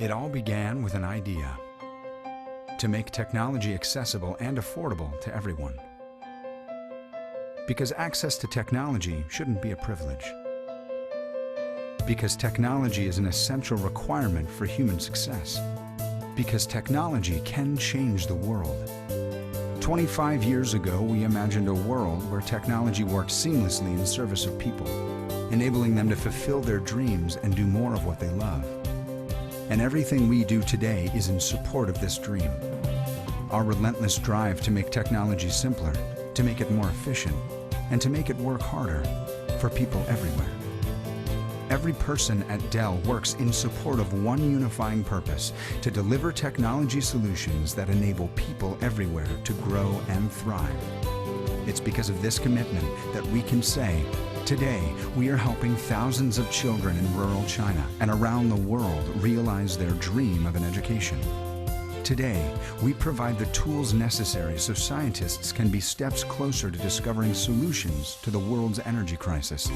It all began with an idea: to make technology accessible and affordable to everyone. Because access to technology shouldn't be a privilege. Because technology is an essential requirement for human success. Because technology can change the world. 25 years ago, we imagined a world where technology worked seamlessly in service of people, enabling them to fulfill their dreams and do more of what they love. And everything we do today is in support of this dream. Our relentless drive to make technology simpler, to make it more efficient, and to make it work harder for people everywhere. Every person at Dell works in support of one unifying purpose: to deliver technology solutions that enable people everywhere to grow and thrive. It's because of this commitment that we can say, today we are helping thousands of children in rural China and around the world realize their dream of an education. Today, we provide the tools necessary so scientists can be steps closer to discovering solutions to the world's energy crisis.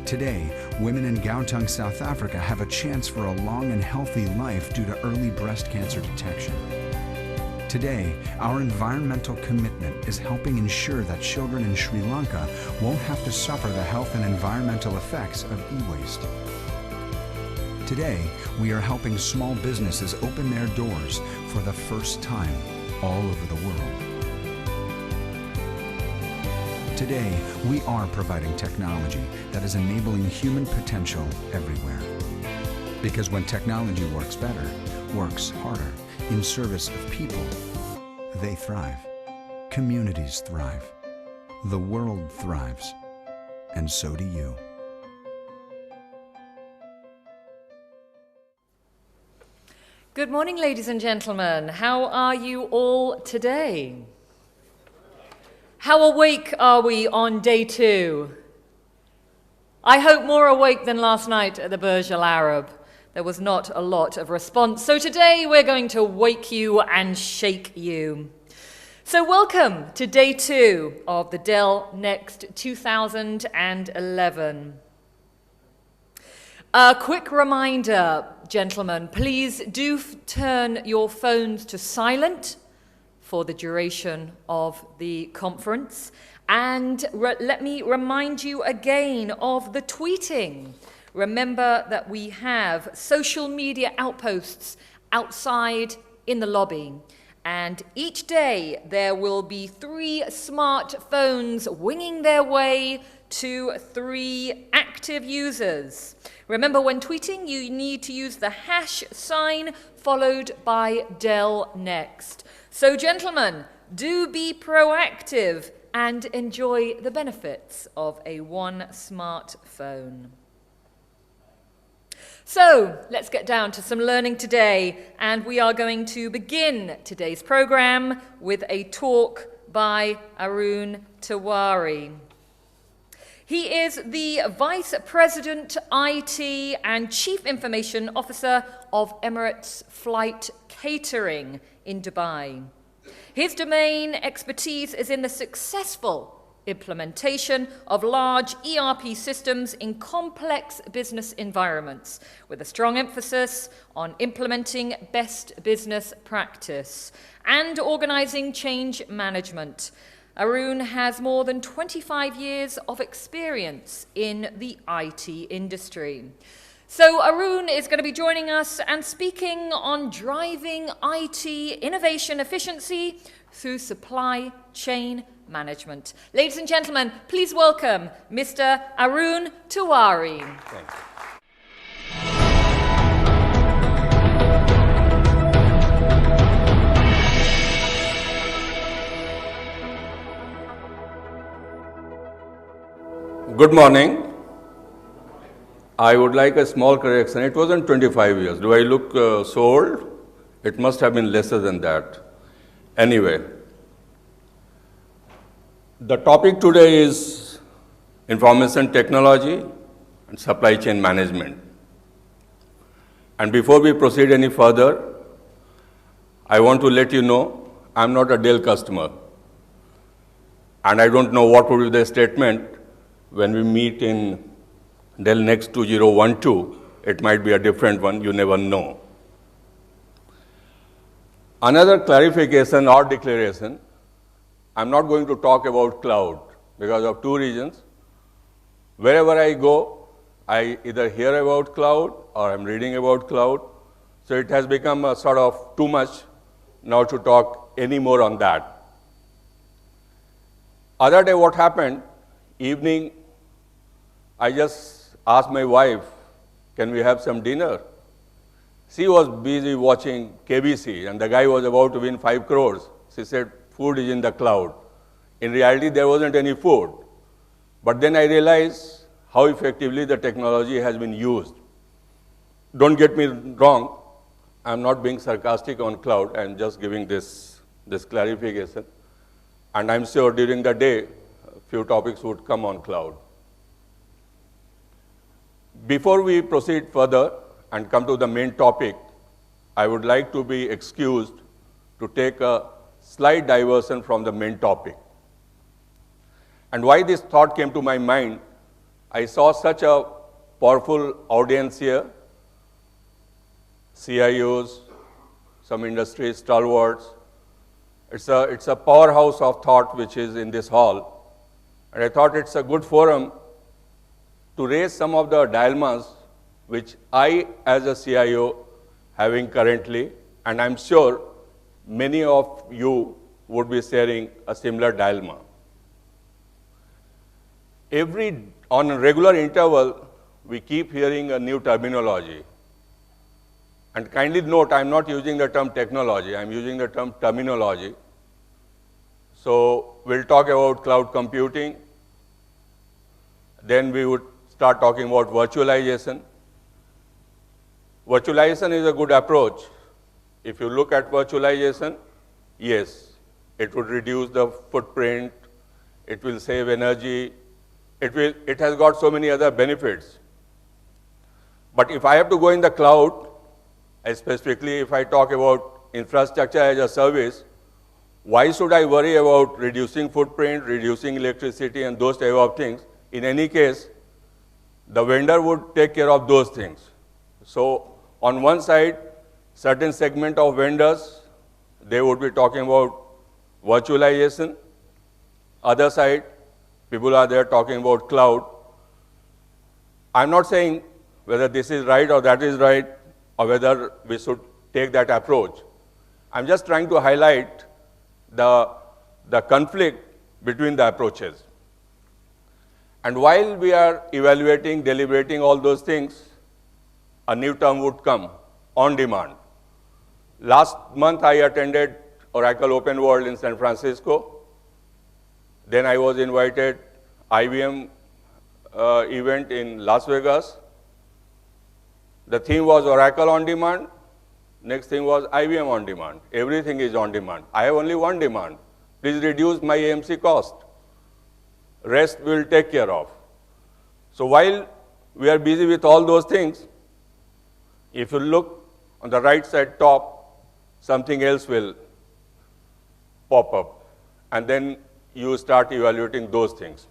Today, women in Gauteng, South Africa have a chance for a long and healthy life due to early breast cancer detection. Today, our environmental commitment is helping ensure that children in Sri Lanka won't have to suffer the health and environmental effects of e-waste. Today, we are helping small businesses open their doors for the first time all over the world. Today, we are providing technology that is enabling human potential everywhere. Because when technology works better, works harder, in service of people, they thrive. Communities thrive. The world thrives. And so do you. Good morning, ladies and gentlemen. How are you all today? How awake are we on day 2? I hope more awake than last night at the Burj Al Arab. There was not a lot of response. So today we're going to wake you and shake you. So welcome to day 2 of the Dell Next 2011. A quick reminder, gentlemen, please do turn your phones to silent for the duration of the conference. And let me remind you again of the tweeting. Remember that we have social media outposts outside in the lobby. And each day there will be 3 smartphones winging their way to 3 active users. Remember, when tweeting, you need to use the hash sign followed by Dell Next. So, gentlemen, do be proactive and enjoy the benefits of a one smartphone. So, let's get down to some learning today, and we are going to begin today's program with a talk by Arun Tewary. He is the Vice President IT and Chief Information Officer of Emirates Flight Catering in Dubai. His domain expertise is in the successful implementation of large ERP systems in complex business environments, with a strong emphasis on implementing best business practice and organizing change management. Arun has more than 25 years of experience in the IT industry. So Arun is going to be joining us and speaking on driving IT innovation efficiency through supply chain management. Ladies and gentlemen, please welcome Mr. Arun Tewary. Thank you. Good morning. I would like a small correction. It wasn't 25 years. Do I look so old? It must have been lesser than that. Anyway, the topic today is information technology and supply chain management. And before we proceed any further, I want to let you know I'm not a Dell customer. And I don't know what would be the statement when we meet in Dell Next 2012. It might be a different one, you never know. Another clarification or declaration, I'm not going to talk about cloud because of two reasons. Wherever I go, I either hear about cloud or I'm reading about cloud. So it has become a sort of too much now to talk any more on that. Other day what happened, evening, I just asked my wife, can we have some dinner? She was busy watching KBC and the guy was about to win 5 crores. She said, food is in the cloud. In reality, there wasn't any food. But then I realized how effectively the technology has been used. Don't get me wrong, I'm not being sarcastic on cloud, I'm just giving this clarification. And I'm sure during the day, a few topics would come on cloud. Before we proceed further and come to the main topic, I would like to be excused to take a slight diversion from the main topic. And why this thought came to my mind, I saw such a powerful audience here, CIOs, some industry stalwarts. It's a powerhouse of thought which is in this hall. And I thought it's a good forum to raise some of the dilemmas which I, as a CIO, having currently, and I'm sure many of you would be sharing a similar dilemma. On a regular interval, we keep hearing a new terminology. And kindly note, I'm not using the term technology, I'm using the term terminology. So we'll talk about cloud computing. Then we would start talking about virtualization. Virtualization is a good approach. If you look at virtualization, yes, it would reduce the footprint, it will save energy, it has got so many other benefits. But if I have to go in the cloud, specifically if I talk about infrastructure as a service, why should I worry about reducing footprint, reducing electricity and those type of things? In any case, the vendor would take care of those things. So on one side, certain segment of vendors, they would be talking about virtualization. Other side, people are there talking about cloud. I'm not saying whether this is right or that is right, or whether we should take that approach. I'm just trying to highlight the conflict between the approaches. And while we are evaluating, deliberating all those things, a new term would come, on demand. Last month I attended Oracle Open World in San Francisco. Then I was invited IBM event in Las Vegas. The theme was Oracle on demand. Next thing was IBM on demand. Everything is on demand. I have only one demand. Please reduce my AMC cost. Rest we will take care of. So while we are busy with all those things, if you look on the right side top, something else will pop up. And then you start evaluating those things.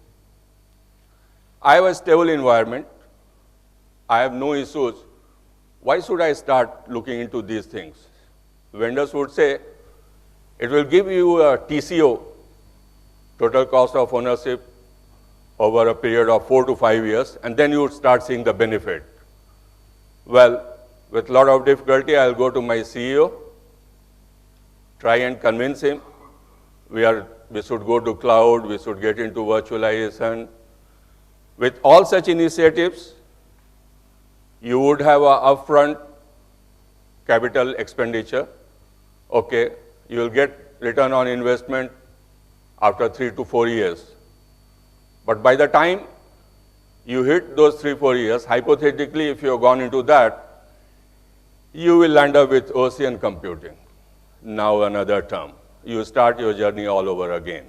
I have a stable environment. I have no issues. Why should I start looking into these things? Vendors would say, it will give you a TCO, total cost of ownership, over a period of 4 to 5 years, and then you would start seeing the benefit. Well, with a lot of difficulty, I'll go to my CEO, try and convince him we should go to cloud, we should get into virtualization. With all such initiatives, you would have an upfront capital expenditure. Okay, you will get return on investment after 3 to 4 years. But by the time you hit those 3-4 years, hypothetically, if you have gone into that, you will end up with ocean computing. Now another term. You start your journey all over again.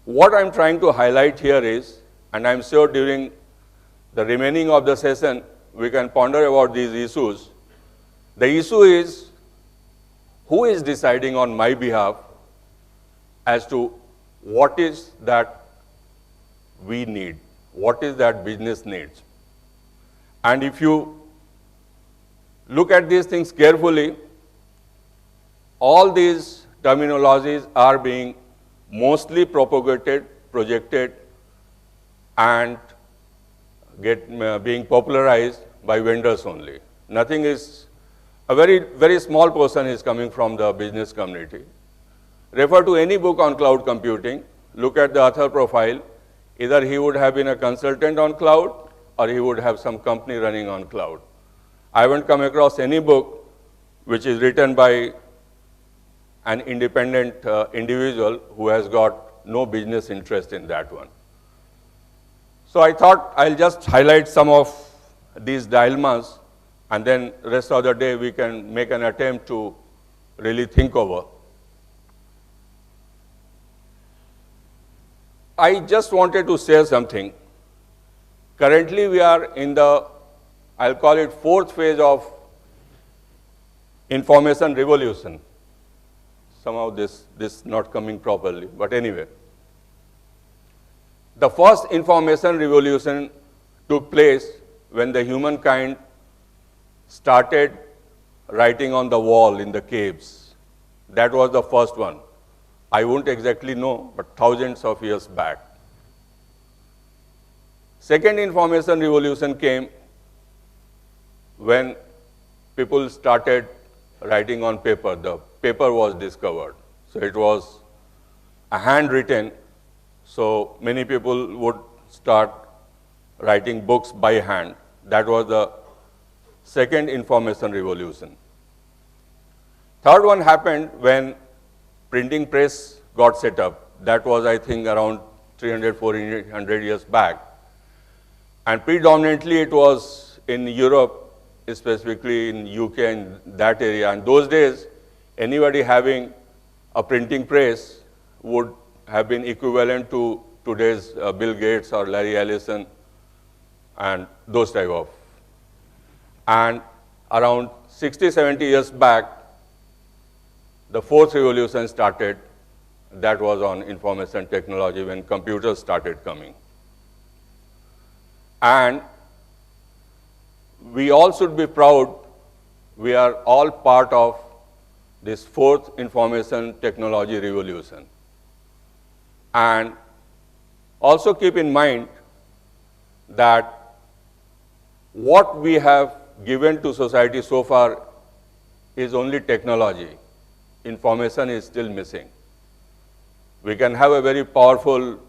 What I'm trying to highlight here is, and I'm sure during the remaining of the session, we can ponder about these issues. The issue is, who is deciding on my behalf as to what is that we need, what is that business needs. And if you look at these things carefully, all these terminologies are being mostly propagated, projected, and being popularized by vendors only. Nothing is, a very small portion is coming from the business community. Refer to any book on cloud computing, look at the author profile, either he would have been a consultant on cloud or he would have some company running on cloud. I haven't come across any book which is written by an independent individual who has got no business interest in that one. So I thought I'll just highlight some of these dilemmas, and then rest of the day we can make an attempt to really think over. I just wanted to say something. Currently we are in the, I'll call it, fourth phase of information revolution. Somehow this not coming properly, but anyway. The first information revolution took place when the humankind started writing on the wall in the caves. That was the first one. I won't exactly know, but thousands of years back. Second information revolution came when people started writing on paper. The paper was discovered. So it was a handwritten, so many people would start writing books by hand. That was the second information revolution. Third one happened when printing press got set up. That was, I think, around 300, 400 years back. And predominantly it was in Europe, specifically in UK and that area. And those days, anybody having a printing press would have been equivalent to today's Bill Gates or Larry Ellison and those type of. And around 60, 70 years back, the fourth revolution started. That was on information technology when computers started coming. And we all should be proud. We are all part of this fourth information technology revolution. And also keep in mind that what we have given to society so far is only technology. Information is still missing. We can have a very powerful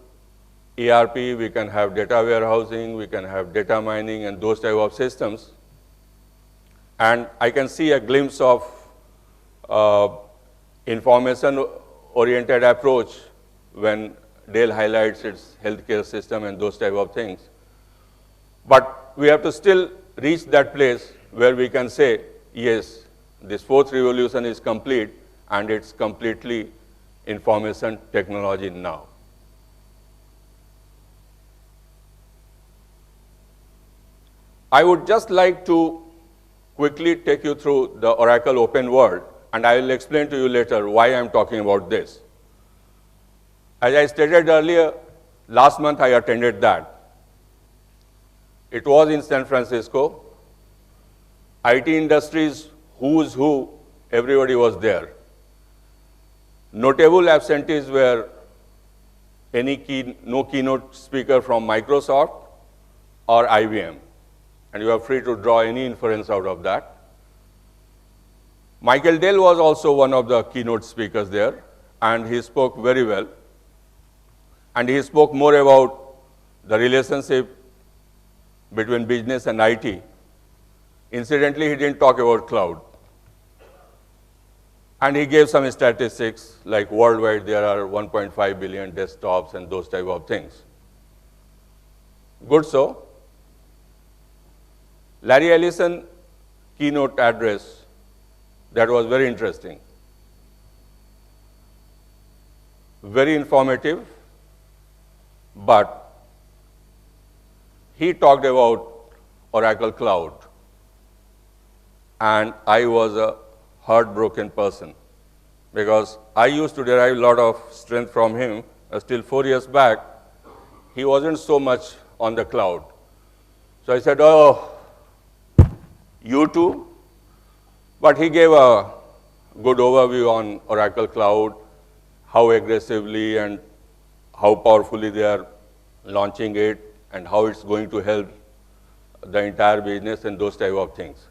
ERP, we can have data warehousing, we can have data mining and those type of systems. And I can see a glimpse of information-oriented approach when Dell highlights its healthcare system and those type of things. But we have to still reach that place where we can say, yes, this fourth revolution is complete and it's completely information technology now. I would just like to quickly take you through the Oracle Open World, and I will explain to you later why I am talking about this. As I stated earlier, last month I attended that. It was in San Francisco. IT industries, who's who, everybody was there. Notable absentees were no keynote speaker from Microsoft or IBM. And you are free to draw any inference out of that. Michael Dell was also one of the keynote speakers there, and he spoke very well. And he spoke more about the relationship between business and IT. Incidentally, he didn't talk about cloud. And he gave some statistics, like worldwide there are 1.5 billion desktops and those type of things. Good so. Larry Ellison keynote address, that was very interesting. Very informative, but he talked about Oracle Cloud. And I was a heartbroken person because I used to derive a lot of strength from him. Still 4 years back, he wasn't so much on the cloud. So I said, oh, you too? But he gave a good overview on Oracle Cloud, how aggressively and how powerfully they are launching it, and how it's going to help the entire business and those type of things.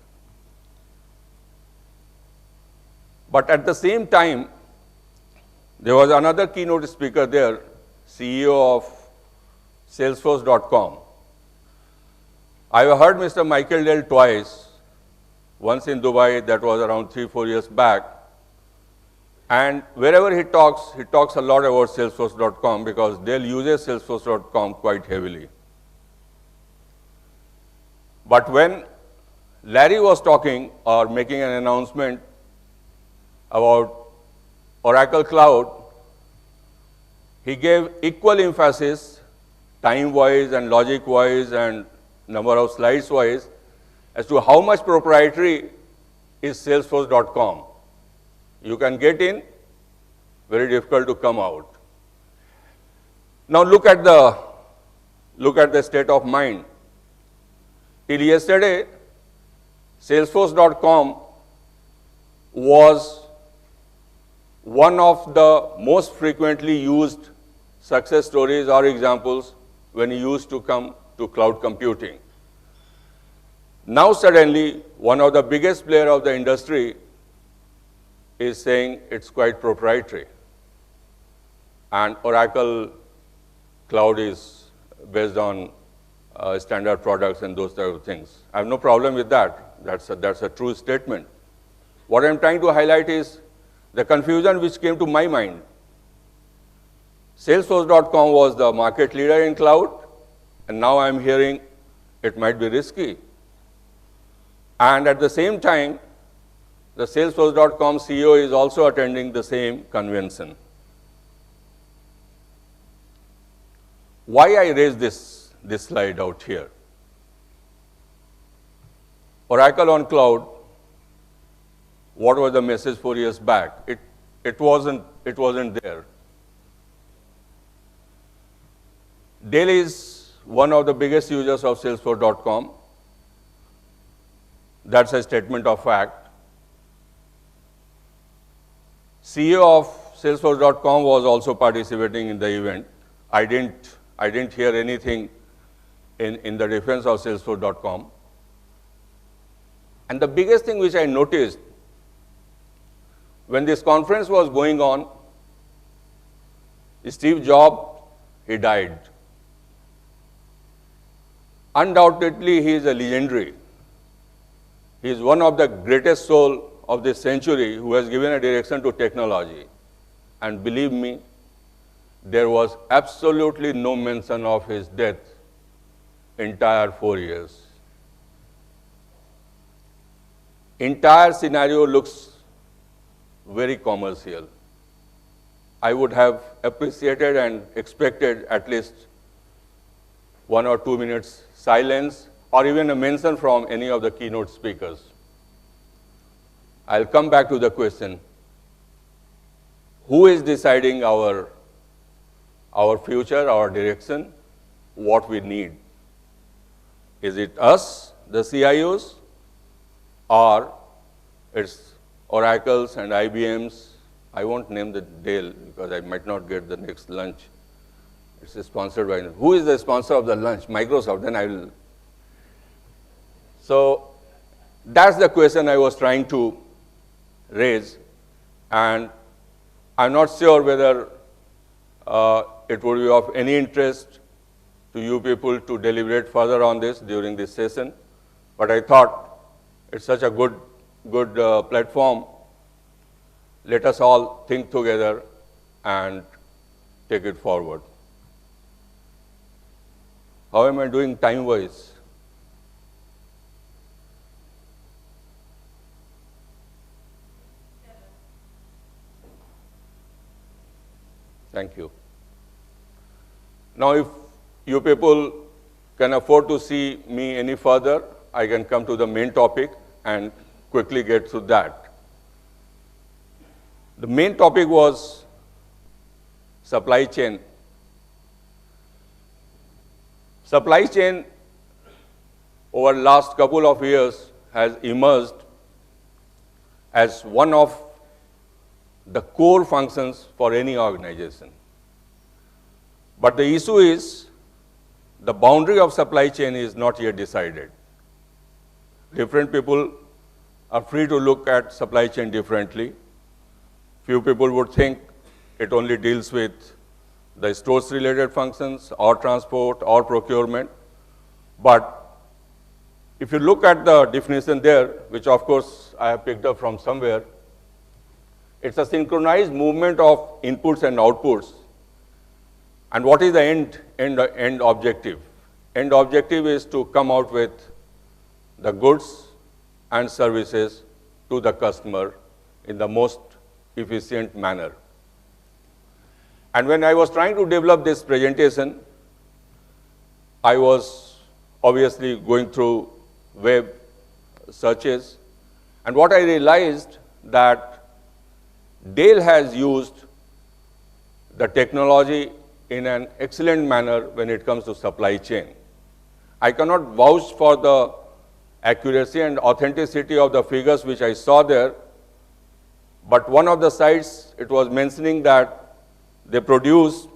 But at the same time, there was another keynote speaker there, CEO of Salesforce.com. I've heard Mr. Michael Dell twice, once in Dubai, that was around 3-4 years back. And wherever he talks a lot about Salesforce.com because Dell uses Salesforce.com quite heavily. But when Larry was talking or making an announcement about Oracle Cloud, he gave equal emphasis, time-wise and logic-wise and number of slides-wise, as to how much proprietary is Salesforce.com. You can get in, very difficult to come out. Now look at the state of mind. Till yesterday, Salesforce.com was one of the most frequently used success stories or examples when you used to come to cloud computing. Now suddenly, one of the biggest players of the industry is saying it's quite proprietary. And Oracle Cloud is based on standard products and those type of things. I have no problem with that. That's a true statement. What I'm trying to highlight is the confusion which came to my mind. Salesforce.com was the market leader in cloud, and now I'm hearing it might be risky. And at the same time, the Salesforce.com CEO is also attending the same convention. Why I raise this slide out here? Oracle on cloud, what was the message 4 years back? It wasn't there. Dell is one of the biggest users of Salesforce.com. That's a statement of fact. CEO of Salesforce.com was also participating in the event. I didn't hear anything in the defense of Salesforce.com. And the biggest thing which I noticed, when this conference was going on, Steve Jobs, he died. Undoubtedly, he is a legendary. He is one of the greatest souls of this century who has given a direction to technology. And believe me, there was absolutely no mention of his death entire 4 years. Entire scenario looks very commercial. I would have appreciated and expected at least 1 or 2 minutes silence or even a mention from any of the keynote speakers. I'll come back to the question, who is deciding our future, our direction, what we need? Is it us, the CIOs, or it's Oracles and IBMs? I won't name the Dell because I might not get the next lunch. It's sponsored by, who is the sponsor of the lunch? Microsoft, then I will. So that's the question I was trying to raise, and I'm not sure whether it would be of any interest to you people to deliberate further on this during this session, but I thought it's such a good platform. Let us all think together and take it forward. How am I doing time-wise? Thank you. Now, if you people can afford to see me any further, I can come to the main topic and quickly get through that. The main topic was supply chain. Supply chain over the last couple of years has emerged as one of the core functions for any organization. But the issue is the boundary of supply chain is not yet decided. Different people are free to look at supply chain differently. Few people would think it only deals with the stores related functions or transport or procurement. But if you look at the definition there, which of course I have picked up from somewhere, it's a synchronized movement of inputs and outputs. And what is the end objective? End objective is to come out with the goods and services to the customer in the most efficient manner. And when I was trying to develop this presentation, I was obviously going through web searches. And what I realized that Dell has used the technology in an excellent manner when it comes to supply chain. I cannot vouch for the accuracy and authenticity of the figures which I saw there, but one of the sites, it was mentioning that they produce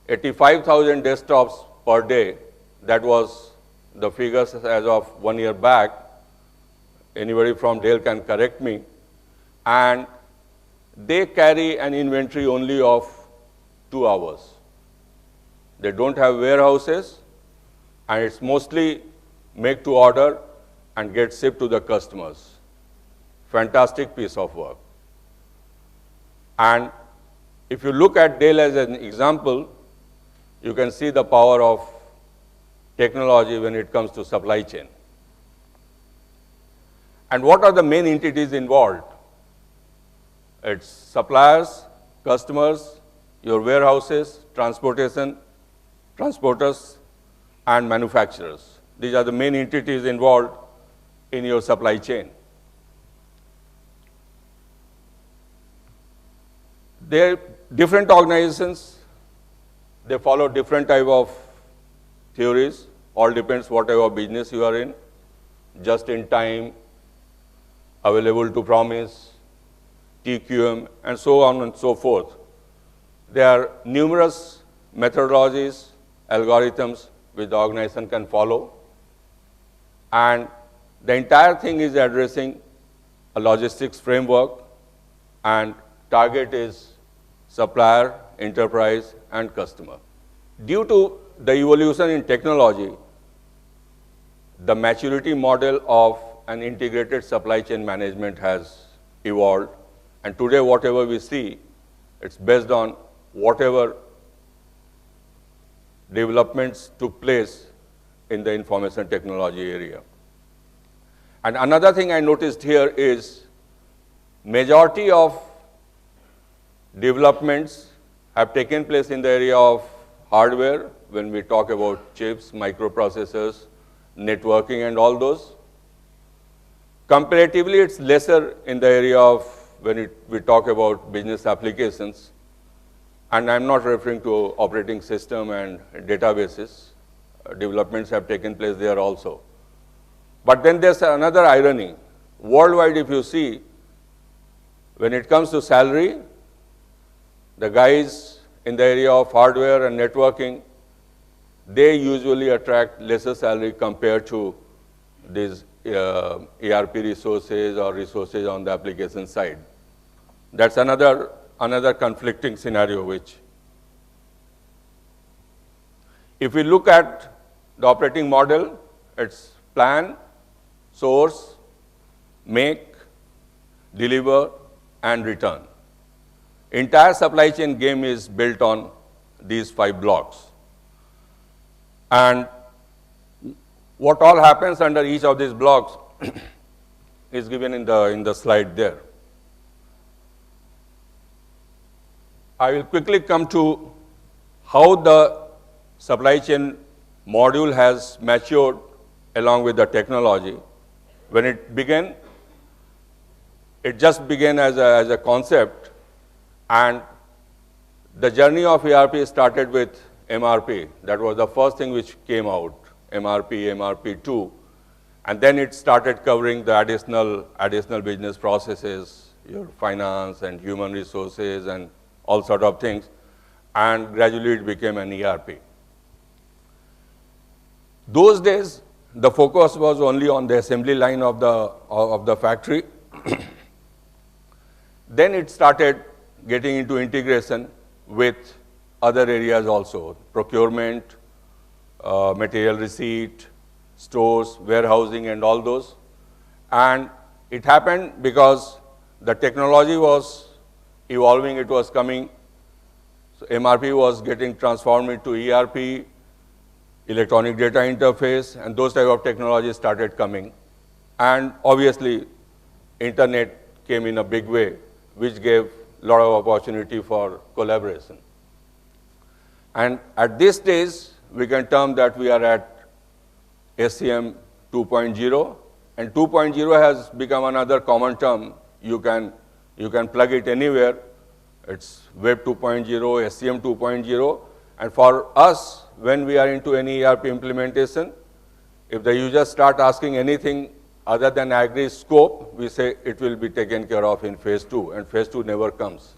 85,000 desktops per day. That was the figures as of 1 year back. Anybody from Dell can correct me. And they carry an inventory only of 2 hours. They don't have warehouses, and it's mostly make to order and get shipped to the customers. Fantastic piece of work. And if you look at Dell as an example, you can see the power of technology when it comes to supply chain. And what are the main entities involved? It's suppliers, customers, your warehouses, transporters, and manufacturers. These are the main entities involved in your supply chain. They're different organizations, they follow different type of theories, all depends what type of business you are in, just in time, available to promise, TQM, and so on and so forth. There are numerous methodologies, algorithms which the organization can follow, and the entire thing is addressing a logistics framework, and target is supplier, enterprise, and customer. Due to the evolution in technology, the maturity model of an integrated supply chain management has evolved, and today whatever we see, it's based on whatever developments took place in the information technology area. And another thing I noticed here is majority of developments have taken place in the area of hardware when we talk about chips, microprocessors, networking, and all those. Comparatively, it's lesser in the area of when we talk about business applications. And I'm not referring to operating system and databases. Developments have taken place there also. But then there's another irony. Worldwide, if you see, when it comes to salary, the guys in the area of hardware and networking, they usually attract lesser salary compared to these ERP resources or resources on the application side. That's another conflicting scenario which, if we look at the operating model, it's plan, source, make, deliver, and return. Entire supply chain game is built on these 5 blocks. And what all happens under each of these blocks is given in the slide there. I will quickly come to how the supply chain module has matured along with the technology. When it began, it just began as a concept, and the journey of ERP started with MRP. That was the first thing which came out, MRP, MRP2, and then it started covering the additional business processes, your finance and human resources and all sort of things, and gradually it became an ERP. Those days, the focus was only on the assembly line of the factory. Then it started getting into integration with other areas also, procurement, material receipt, stores, warehousing, and all those. And it happened because the technology was evolving, it was coming. So MRP was getting transformed into ERP, electronic data interface, and those type of technologies started coming. And obviously, internet came in a big way, which gave a lot of opportunity for collaboration. And at this stage, we can term that we are at SCM 2.0, and 2.0 has become another common term. You can plug it anywhere. It's Web 2.0, SCM 2.0, and for us, when we are into any ERP implementation, if the users start asking anything other than agri scope, we say it will be taken care of in phase 2, and phase 2 never comes.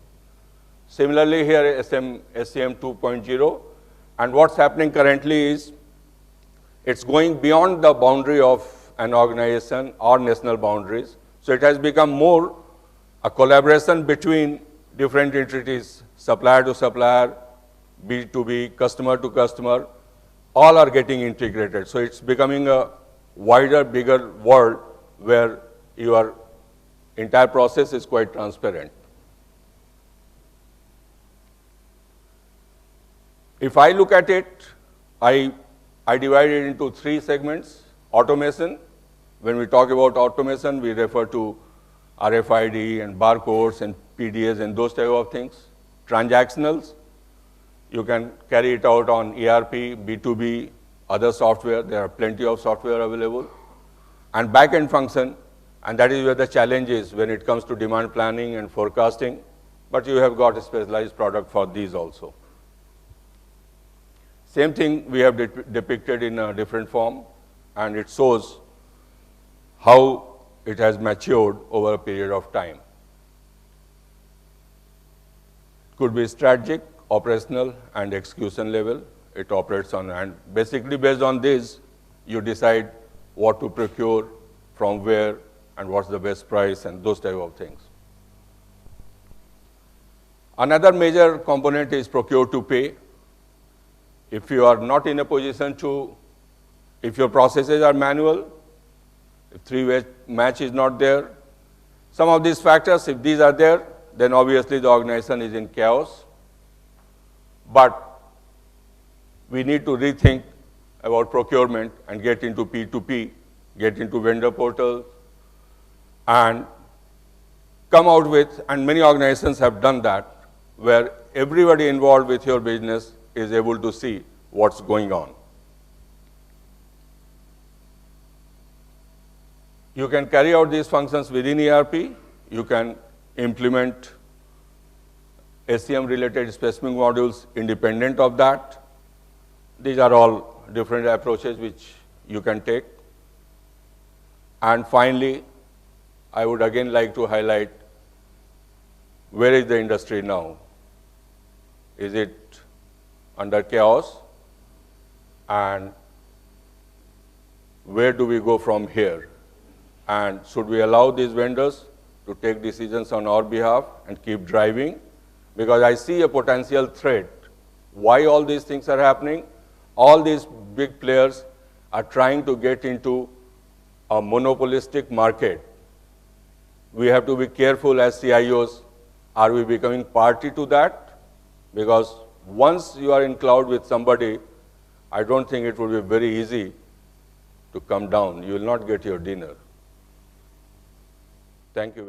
Similarly, here SCM 2.0, and what's happening currently is it's going beyond the boundary of an organization or national boundaries. So it has become more a collaboration between different entities, supplier to supplier, B2B, customer to customer, all are getting integrated. So it's becoming a wider, bigger world where your entire process is quite transparent. If I look at it, I divide it into 3 segments. Automation. When we talk about automation, we refer to RFID and barcodes and PDAs and those type of things. Transactionals. You can carry it out on ERP, B2B, other software. There are plenty of software available. And back-end function, and that is where the challenge is when it comes to demand planning and forecasting. But you have got a specialized product for these also. Same thing we have depicted in a different form, and it shows how it has matured over a period of time. Could be strategic, operational, and execution level. It operates on, and basically based on this, you decide what to procure, from where, and what's the best price, and those type of things. Another major component is procure to pay. If you are not in a position to, if your processes are manual, if three-way match is not there, some of these factors, if these are there, then obviously the organization is in chaos. But we need to rethink about procurement and get into P2P, get into vendor portals, and come out with, and many organizations have done that, where everybody involved with your business is able to see what's going on. You can carry out these functions within ERP. You can implement SCM-related specific modules independent of that. These are all different approaches which you can take. And finally, I would again like to highlight, where is the industry now? Is it under chaos? And where do we go from here? And should we allow these vendors to take decisions on our behalf and keep driving? Because I see a potential threat. Why all these things are happening? All these big players are trying to get into a monopolistic market. We have to be careful as CIOs. Are we becoming party to that? Because once you are in cloud with somebody, I don't think it will be very easy to come down. You will not get your dinner. Thank you very much.